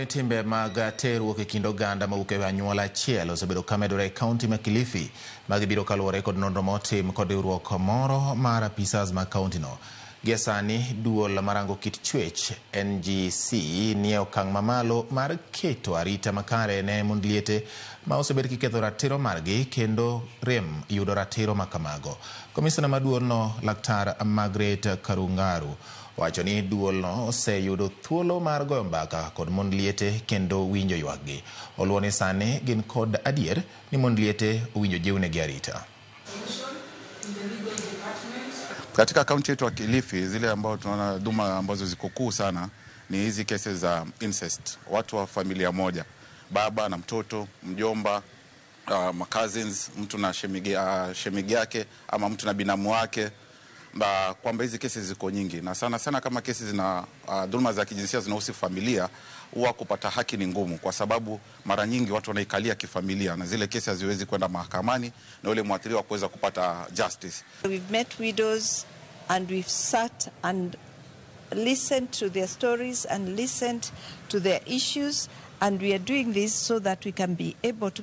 Timbe mag terruok e kind oganda mawuok e anyuola achiel osebedo ka medore e kaunti ma Kilifi. Magi biro kaluwore kod nonro motim kod riwruok moro mar apisas ma kauntino. Gie sani, duol marango kit chwech NGC nie okang' mamalo mar keto arita makare ne mond liete ma osebed kiketho ratiro margi kendo rem yudo ratiro makamago. Komisina maduolno Laktar Margaret Karungaru wacho ni duolno oseyudo thuolo mar goyo mbaka kod mond liete kendo winjo ywakgi. Oluwo ni sani gin kod adier ni mond liete owinjo jiwnegi arita. Katika kaunti yetu ya Kilifi, zile ambao tunaona dhuma ambazo ziko kuu sana ni hizi cases za incest. Watu wa familia moja, baba na mtoto, mjomba, cousins, mtu na shemigi yake ama mtu na binamu wake. Kwamba hizi cases ziko nyingi na sana kama cases na dhulma za kijinsia zinahusu familia, huwa kupata haki ni ngumu kwa sababu mara nyingi watu wanaikalia kifamilia na zile cases haziwezi kwenda mahakamani na yule mwathiriwa kuweza kupata justice. We've met widows and we've sat and listened to their stories and listened to their issues, and we are doing this so that we can be able to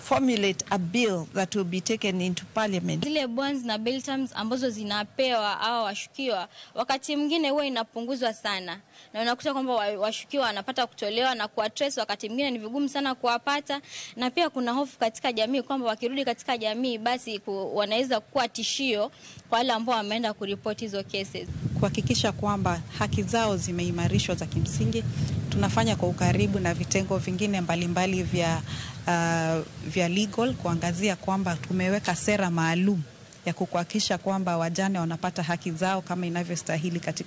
formulate a bill that will be taken into parliament. Zile bonds na bail terms ambazo zinapewa au washukiwa wakati mwingine huwa inapunguzwa sana. Na unakuta kwamba washukiwa wanapata kutolewa na kuatrace wakati mwingine ni vigumu sana kuwapata, na pia kuna hofu katika jamii kwamba wakirudi katika jamii basi wanaweza kuwa tishio kwa wale ambao wameenda kuripoti hizo cases. Kuhakikisha kwamba haki zao zimeimarishwa za kimsingi, tunafanya kwa ukaribu na vitengo vingine mbalimbali vya legal kuangazia kwamba tumeweka sera maalum ya kuhakikisha kwamba wajane wanapata haki zao kama inavyostahili katika